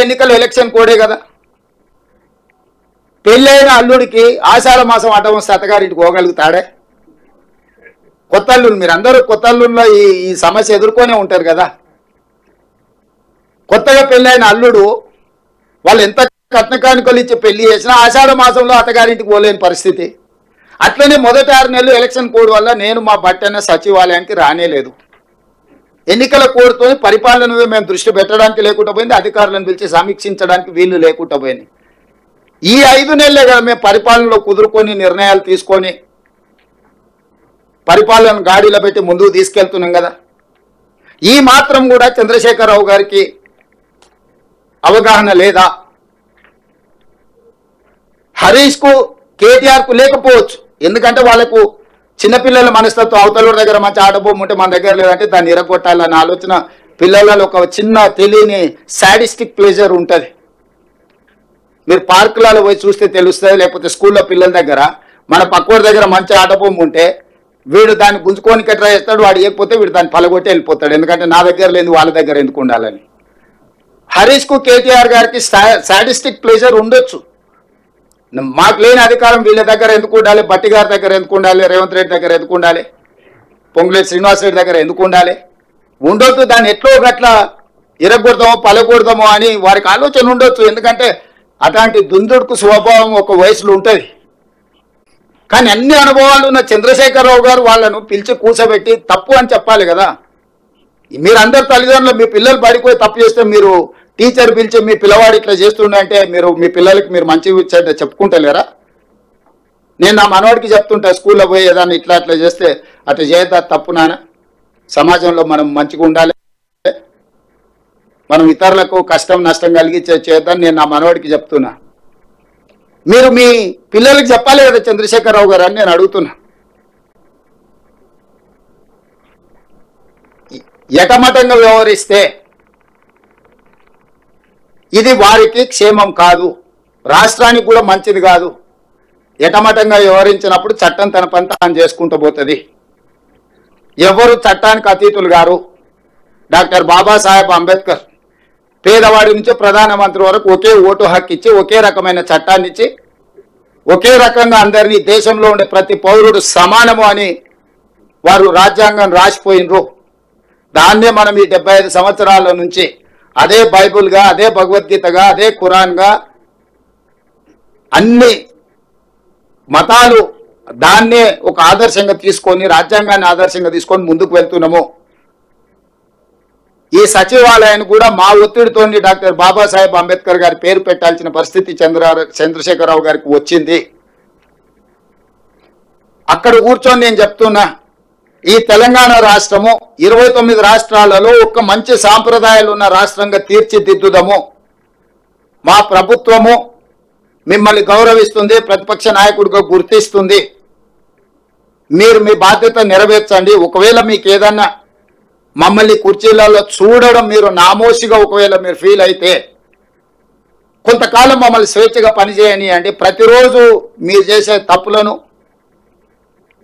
ఎన్నికల ఎలక్షన్ కోడే కదా. పెళ్ళైన అల్లుడికి ఆషాఢ మాసం అడ్డం వస్తే అత్తగారింటికి పోగలుగుతాడే? కొత్త అల్లుడు, మీరు అందరూ కొత్త అల్లుల్లో ఈ సమస్య ఎదుర్కొనే ఉంటారు కదా. కొత్తగా పెళ్ళైన అల్లుడు వాళ్ళు ఎంత కట్న కానుకలు ఇచ్చి పెళ్లి చేసినా ఆషాఢ మాసంలో అత్తగారింటికి పోలేని పరిస్థితి. అట్లనే మొదటి 6 నెలలు ఎలక్షన్ కోడ్ వల్ల నేను మా బట్టన్న సచివాలయానికి రానేలేదు. ఎన్నికల కోడ్తో పరిపాలన మేము దృష్టి పెట్టడానికి లేకుండా పోయింది, అధికారులను పిలిచి సమీక్షించడానికి వీళ్ళు లేకుండా పోయింది. ఈ 5 నెలలే కదా మేము పరిపాలనలో కుదురుకొని నిర్ణయాలు తీసుకొని పరిపాలన గాడిలో పెట్టి ముందుకు తీసుకెళ్తున్నాం కదా. ఈ మాత్రం కూడా చంద్రశేఖరరావు గారికి అవగాహన లేదా? హరీష్కు కేటీఆర్కు లేకపోవచ్చు, ఎందుకంటే వాళ్ళకు చిన్నపిల్లల మనస్తత్వం, అవతల దగ్గర మంచి ఆటబొమ్మ ఉంటే మన దగ్గర లేదంటే దాన్ని ఇరగొట్టాలన్న ఆలోచన పిల్లలలో ఒక చిన్న తెలియని సాడిస్టిక్ ప్లెజర్ ఉంటుంది. మీరు పార్కులలో పోయి చూస్తే తెలుస్తుంది, లేకపోతే స్కూల్లో పిల్లల దగ్గర మన పక్కవాడి దగ్గర మంచి ఆటబొమ్మ ఉంటే వీడు దాన్ని గుంజుకోనికి ట్రై చేస్తాడు, వాడు ఇవ్వకపోతే వీడు దాన్ని పలగొట్టి వెళ్ళిపోతాడు, ఎందుకంటే నా దగ్గర లేదు వాళ్ళ దగ్గర ఎందుకు ఉండాలని. హరీష్కు కేటీఆర్ గారికి సాడిస్టిక్ ప్లెజర్ ఉండొచ్చు. మాకు లేని అధికారం వీళ్ళ దగ్గర ఎందుకు ఉండాలి, బట్టి గారి దగ్గర ఎందుకు ఉండాలి, రేవంత్ రెడ్డి దగ్గర ఎందుకు ఉండాలి, పొంగులేటి శ్రీనివాస్ రెడ్డి దగ్గర ఎందుకు ఉండాలి? ఉండొద్దు, దాన్ని ఎట్లో గట్లా ఇరగొడదామో పలగొడదామో అని వారికి ఆలోచన ఉండొచ్చు, ఎందుకంటే అట్లాంటి దుందుడుకు స్వభావం ఒక వయసులో ఉంటుంది. కానీ అన్ని అనుభవాలు ఉన్న చంద్రశేఖరరావు గారు వాళ్ళను పిలిచి కూర్చోబెట్టి తప్పు అని చెప్పాలి కదా. మీరు అందరు తల్లిదండ్రులు మీ పిల్లలు పడిపోయి తప్పు చేస్తే మీరు టీచర్ పిలిచి మీ పిల్లవాడు ఇట్లా చేస్తుండే మీరు మీ పిల్లలకి మీరు మంచి చెప్పుకుంటలేరా? నేను నా మనవాడికి చెప్తుంటా, స్కూల్లో పోయి ఏదన్నా ఇట్లా అట్లా చేస్తే అట్లా చేయదా తప్పు నాన్న, సమాజంలో మనం మంచిగా ఉండాలి, మనం ఇతరులకు కష్టం నష్టం కలిగించే చేద్దాన్ని నేను నా మనవాడికి చెప్తున్నా. మీరు మీ పిల్లలకి చెప్పాలి కదా చంద్రశేఖరరావు గారు అని నేను అడుగుతున్నా. ఎటమటంగా వ్యవహరిస్తే ఇది వారికి క్షేమం కాదు, రాష్ట్రానికి కూడా మంచిది కాదు. ఎటమటంగా వ్యవహరించినప్పుడు చట్టం తన పని తాను చేసుకుంటూ పోతుంది. ఎవరు చట్టానికి అతీతులు గారు? డాక్టర్ బాబాసాహెబ్ అంబేద్కర్ పేదవాడి నుంచి ప్రధానమంత్రి వరకు ఒకే ఓటు హక్కు ఇచ్చి ఒకే రకమైన చట్టాన్ని ఇచ్చి ఒకే రకంగా అందరినీ దేశంలో ఉండే ప్రతి పౌరుడు సమానము అని వారు రాజ్యాంగం రాసిపోయినరు. దాన్నే మనం ఈ 75 సంవత్సరాల నుంచి అదే బైబుల్గా, అదే భగవద్గీతగా, అదే ఖురాన్గా అన్ని మతాలు దాన్నే ఒక ఆదర్శంగా తీసుకొని రాజ్యాంగాన్ని ఆదర్శంగా తీసుకొని ముందుకు వెళ్తున్నాము. ఈ సచివాలయాన్ని కూడా మా ఒత్తిడితో డాక్టర్ బాబాసాహెబ్ అంబేద్కర్ గారి పేరు పెట్టాల్సిన పరిస్థితి చంద్రశేఖరరావు గారికి వచ్చింది. అక్కడ కూర్చొని నేను చెప్తున్నా, ఈ తెలంగాణ రాష్ట్రము 29 రాష్ట్రాలలో ఒక మంచి సాంప్రదాయాలు ఉన్న రాష్ట్రంగా తీర్చిదిద్దుదాము. మా ప్రభుత్వము మిమ్మల్ని గౌరవిస్తుంది, ప్రతిపక్ష నాయకుడిగా గుర్తిస్తుంది, మీరు మీ బాధ్యత నెరవేర్చండి. ఒకవేళ మీకు ఏదన్నా మమ్మల్ని కుర్చీలలో చూడడం మీరు నామోషిగా ఒకవేళ మీరు ఫీల్ అయితే కొంతకాలం మమ్మల్ని స్వేచ్ఛగా పనిచేయనియండి. ప్రతిరోజు మీరు చేసే తప్పులను,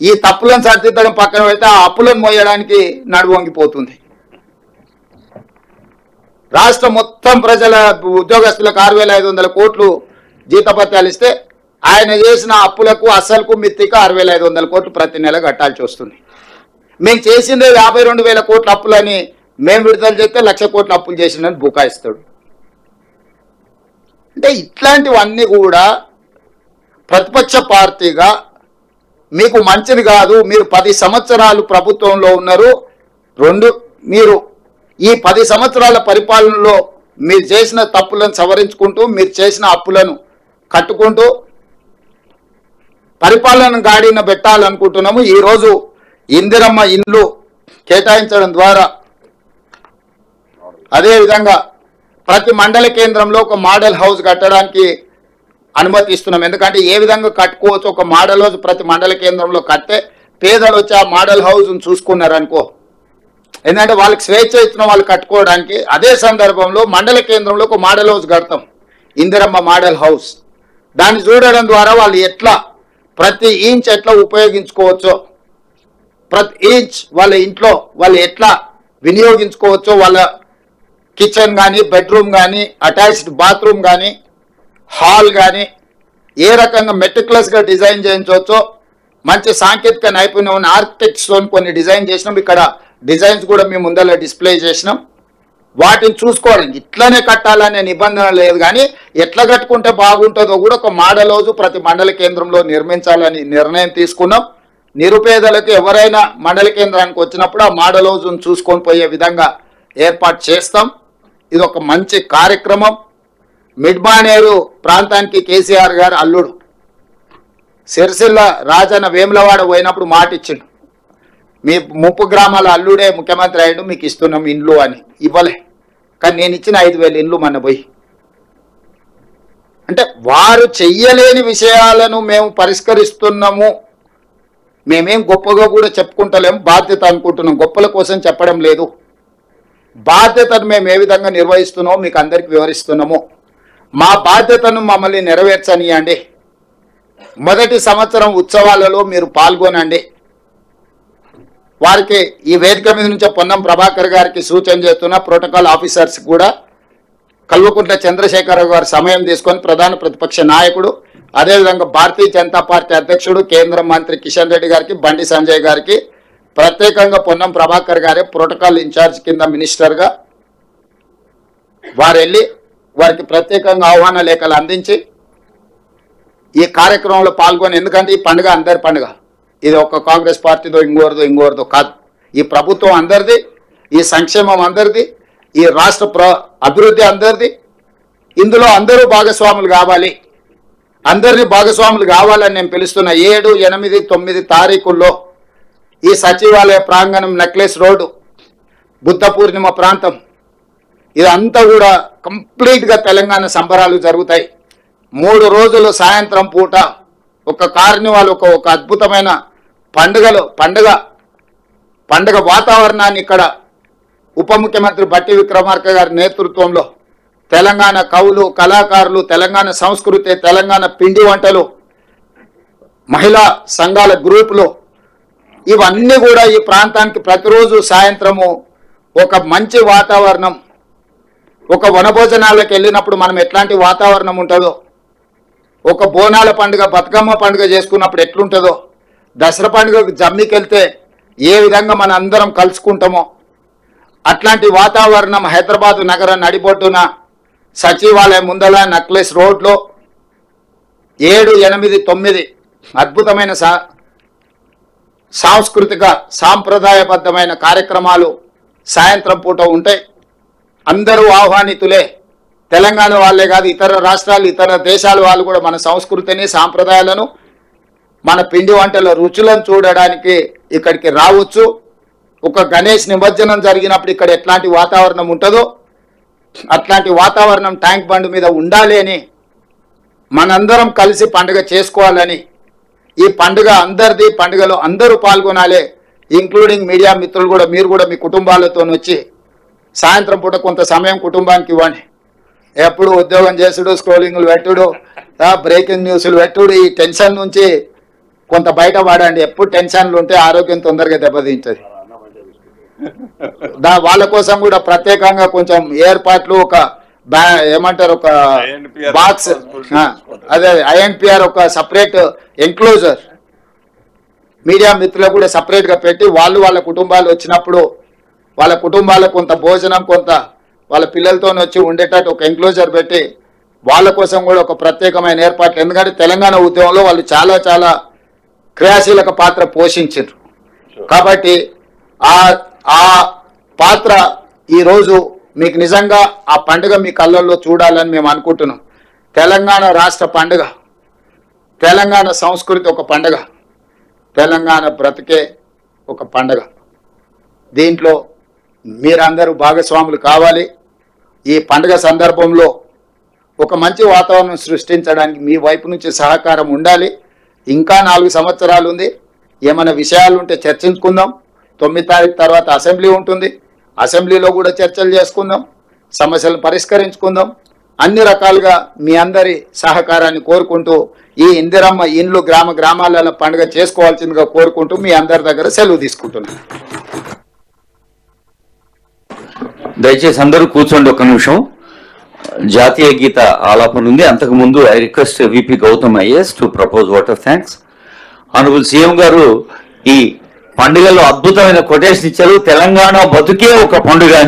ఈ తప్పులను సరిదిద్దడం పక్కన పెడితే ఆ అప్పులను మోయడానికి నడువంగిపోతుంది. రాష్ట్రం మొత్తం ప్రజల ఉద్యోగస్తులకు 6,500 కోట్లు జీతభత్యాలు ఇస్తే ఆయన చేసిన అప్పులకు అసలుకు మిత్తికి 6,500 కోట్లు ప్రతి నెల కట్టాల్సి వస్తుంది. మేము చేసిందే 52,000 కోట్ల అప్పులని మేము విడుదల చేస్తే 1,00,000 కోట్ల అప్పులు చేసిందని బుకాయిస్తాడు. అంటే ఇట్లాంటివన్నీ కూడా ప్రతిపక్ష పార్టీగా మీకు మంచిది కాదు. మీరు 10 సంవత్సరాలు ప్రభుత్వంలో ఉన్నారు. మీరు ఈ 10 సంవత్సరాల పరిపాలనలో మీరు చేసిన తప్పులను సవరించుకుంటూ మీరు చేసిన అప్పులను కట్టుకుంటూ పరిపాలన గాడిన పెట్టాలనుకుంటున్నాము. ఈరోజు ఇందిరమ్మ ఇండ్లు కేటాయించడం ద్వారా అదేవిధంగా ప్రతి మండల కేంద్రంలో ఒక మోడల్ హౌస్ కట్టడానికి అనుమతి ఇస్తున్నాం. ఎందుకంటే ఏ విధంగా కట్టుకోవచ్చు, ఒక మోడల్ హౌస్ ప్రతి మండల కేంద్రంలో కట్టే పేదలు వచ్చి ఆ మోడల్ హౌస్ను చూసుకున్నారనుకో, ఎందుకంటే వాళ్ళకి స్వేచ్ఛ ఇచ్చిన వాళ్ళు కట్టుకోవడానికి. అదే సందర్భంలో మండల కేంద్రంలో ఒక మోడల్ హౌస్ కడతాం, ఇందిరమ్మ మోడల్ హౌస్. దాన్ని చూడడం ద్వారా వాళ్ళు ఎట్లా ప్రతి ఇంచ్ ఎట్లా ఉపయోగించుకోవచ్చో, ప్రతి ఇంచ్ వాళ్ళ ఇంట్లో వాళ్ళు ఎట్లా వినియోగించుకోవచ్చో, వాళ్ళ కిచెన్ కానీ, బెడ్రూమ్ కానీ, అటాచ్డ్ బాత్రూమ్ కానీ, హాల్ కానీ ఏ రకంగా మెటిక్యులస్గా డిజైన్ చేయించవచ్చో మంచి సాంకేతిక నైపుణ్యం ఉన్న ఆర్కిటెక్ట్స్తో కొన్ని డిజైన్ చేసినాం. ఇక్కడ డిజైన్స్ కూడా మేము ముందర డిస్ప్లే చేసినాం. వాటిని చూసుకోవాలి. ఇట్లనే కట్టాలనే నిబంధన లేదు, కానీ ఎట్లా కట్టుకుంటే బాగుంటుందో కూడా ఒక మోడల్ హౌస్ ప్రతి మండల కేంద్రంలో నిర్మించాలని నిర్ణయం తీసుకున్నాం. నిరుపేదలకు ఎవరైనా మండల కేంద్రానికి వచ్చినప్పుడు ఆ మోడల్ హౌస్ను చూసుకొని పోయే విధంగా ఏర్పాటు చేస్తాం. ఇది ఒక మంచి కార్యక్రమం. మిడ్మానేరు ప్రాంతానికి కేసీఆర్ గారు అల్లుడు సిరిసిల్ల రాజన్న వేములవాడ పోయినప్పుడు మాట ఇచ్చిండు, మీ ముప్పు గ్రామాల అల్లుడే ముఖ్యమంత్రి అయ్యాడు, మీకు ఇస్తున్నాం ఇండ్లు అని. ఇవ్వలే, కానీ నేను ఇచ్చిన 5,000 ఇండ్లు మొన్న పోయి. అంటే వారు చెయ్యలేని విషయాలను మేము పరిష్కరిస్తున్నాము. మేమేం గొప్పగా కూడా చెప్పుకుంటలేము, బాధ్యత అనుకుంటున్నాం. గొప్పల కోసం చెప్పడం లేదు. బాధ్యతను మేము ఏ విధంగా నిర్వహిస్తున్నామో మీకు అందరికి వివరిస్తున్నాము. మా బాధ్యతను మమ్మల్ని నెరవేర్చనియండి. మొదటి సంవత్సరం ఉత్సవాలలో మీరు పాల్గొనండి. వారికి ఈ వేదిక మీద నుంచే పొన్నం ప్రభాకర్ గారికి సూచన చేస్తున్న ప్రోటోకాల్ ఆఫీసర్స్ కూడా కల్వకుంట్ల చంద్రశేఖరరావు గారు సమయం తీసుకొని ప్రధాన ప్రతిపక్ష నాయకుడు, అదేవిధంగా భారతీయ జనతా పార్టీ అధ్యక్షుడు కేంద్ర మంత్రి కిషన్ రెడ్డి గారికి, బండి సంజయ్ గారికి ప్రత్యేకంగా పొన్నం ప్రభాకర్ గారే ప్రోటోకాల్ ఇన్ఛార్జ్ కింద మినిస్టర్గా వారు వెళ్ళి వారికి ప్రత్యేకంగా ఆహ్వాన లేఖలు అందించి ఈ కార్యక్రమంలో పాల్గొని, ఎందుకంటే ఈ పండుగ అందరి పండుగ, ఇది ఒక కాంగ్రెస్ పార్టీదో ఇంకోరిదో కాదు. ఈ ప్రభుత్వం అందరిది, ఈ సంక్షేమం అందరిది, ఈ రాష్ట్ర అభివృద్ధి అందరిది. ఇందులో అందరూ భాగస్వాములు కావాలి. అందరినీ భాగస్వాములు కావాలని నేను పిలుస్తున్న 7, 8, 9 తారీఖుల్లో ఈ సచివాలయ ప్రాంగణం, నెక్లెస్ రోడ్డు, బుద్ధ పూర్ణిమ ప్రాంతం, ఇదంతా కూడా కంప్లీట్గా తెలంగాణ సంబరాలు జరుగుతాయి. 3 రోజులు సాయంత్రం పూట ఒక కార్నివాల్, ఒక అద్భుతమైన పండుగ వాతావరణాన్ని ఇక్కడ ఉప ముఖ్యమంత్రి బట్టి విక్రమార్క గారి నేతృత్వంలో తెలంగాణ కవులు, కళాకారులు, తెలంగాణ సంస్కృతి, తెలంగాణ పిండి వంటలు, మహిళా సంఘాల గ్రూపులు, ఇవన్నీ కూడా ఈ ప్రాంతానికి ప్రతిరోజు సాయంత్రము ఒక మంచి వాతావరణం. ఒక వనభోజనాలకు వెళ్ళినప్పుడు మనం ఎట్లాంటి వాతావరణం ఉంటుందో, ఒక బోనాల పండుగ, బతుకమ్మ పండుగ చేసుకున్నప్పుడు ఎట్లుంటుందో, దసరా పండుగకు జమ్మికి వెళ్తే ఏ విధంగా మన అందరం కలుసుకుంటామో అట్లాంటి వాతావరణం హైదరాబాద్ నగరం నడిబొడ్డున సచివాలయం ముందల నెక్లెస్ రోడ్లో 7, 8, 9 అద్భుతమైన సాంస్కృతిక సాంప్రదాయబద్ధమైన కార్యక్రమాలు సాయంత్రం పూట ఉంటాయి. అందరూ ఆహ్వానితులే. తెలంగాణ వాళ్ళే కాదు, ఇతర రాష్ట్రాలు, ఇతర దేశాల వాళ్ళు కూడా మన సంస్కృతిని, సాంప్రదాయాలను, మన పిండి వంటల రుచులను చూడడానికి ఇక్కడికి రావచ్చు. ఒక గణేష్ నిమజ్జనం జరిగినప్పుడు ఇక్కడ ఎట్లాంటి వాతావరణం ఉంటుందో అట్లాంటి వాతావరణం ట్యాంక్ బండ్ మీద ఉండాలి అని, మనందరం కలిసి పండుగ చేసుకోవాలని, ఈ పండుగ అందరిది, పండుగలో అందరూ పాల్గొనాలి, ఇంక్లూడింగ్ మీడియా మిత్రులు కూడా. మీరు కూడా మీ కుటుంబాలతో వచ్చి సాయంత్రం పూట కొంత సమయం కుటుంబానికి ఇవ్వండి. ఎప్పుడు ఉద్యోగం చేసుడు, స్క్రోలింగ్లు పెట్టుడు, బ్రేకింగ్ న్యూస్లు పెట్టుడు, ఈ టెన్షన్ నుంచి కొంత బయటపడండి. ఎప్పుడు టెన్షన్లు ఉంటే ఆరోగ్యం తొందరగా దెబ్బతింటుంది. వాళ్ళ కోసం కూడా ప్రత్యేకంగా కొంచెం ఏర్పాట్లు, ఒక ఏమంటారు, ఒక బాక్స్, అదే INPR ఒక సపరేట్ ఎన్క్లోజర్ మీడియా మిత్రులకు కూడా సపరేట్గా పెట్టి వాళ్ళ కుటుంబాలు వచ్చినప్పుడు వాళ్ళ కుటుంబాలకు కొంత భోజనం, కొంత వాళ్ళ పిల్లలతో వచ్చి ఉండేటట్టు ఒక ఎన్క్లోజర్ పెట్టి వాళ్ళ కోసం కూడా ఒక ప్రత్యేకమైన ఏర్పాట్లు. ఎందుకంటే తెలంగాణ ఉద్యమంలో వాళ్ళు చాలా చాలా క్రియాశీలక పాత్ర పోషించారు. కాబట్టి ఆ పాత్ర ఈరోజు మీకు నిజంగా ఆ పండుగ మీ కళ్ళల్లో చూడాలని మేము అనుకుంటున్నాం. తెలంగాణ రాష్ట్ర పండుగ, తెలంగాణ సంస్కృతి ఒక పండుగ, తెలంగాణ బ్రతికే ఒక పండుగ. దీంట్లో మీరందరూ భాగస్వాములు కావాలి. ఈ పండుగ సందర్భంలో ఒక మంచి వాతావరణం సృష్టించడానికి మీ వైపు నుంచి సహకారం ఉండాలి. ఇంకా 4 సంవత్సరాలు ఉంది. ఏమైనా విషయాలు ఉంటే చర్చించుకుందాం. 9 తారీఖు తర్వాత అసెంబ్లీ ఉంటుంది. అసెంబ్లీలో కూడా చర్చలు చేసుకుందాం, సమస్యలను పరిష్కరించుకుందాం. అన్ని రకాలుగా మీ అందరి సహకారాన్ని కోరుకుంటూ ఈ ఇందిరమ్మ ఇండ్లు గ్రామాలలో పండుగ చేసుకోవాల్సిందిగా కోరుకుంటూ మీ అందరి దగ్గర సెలవు తీసుకుంటున్నాను. దయచేసి అందరూ కూర్చోండి ఒక్క నిమిషం. జాతీయ గీత ఆలాపన ఉంది. అంతకుముందు I request VP Gautam IAS to propose vote of thanks. Honourable CM గారు ఈ పండుగలో అద్భుతమైన కొటేషన్ ఇచ్చారు. తెలంగాణ బతుకే ఒక పండుగ.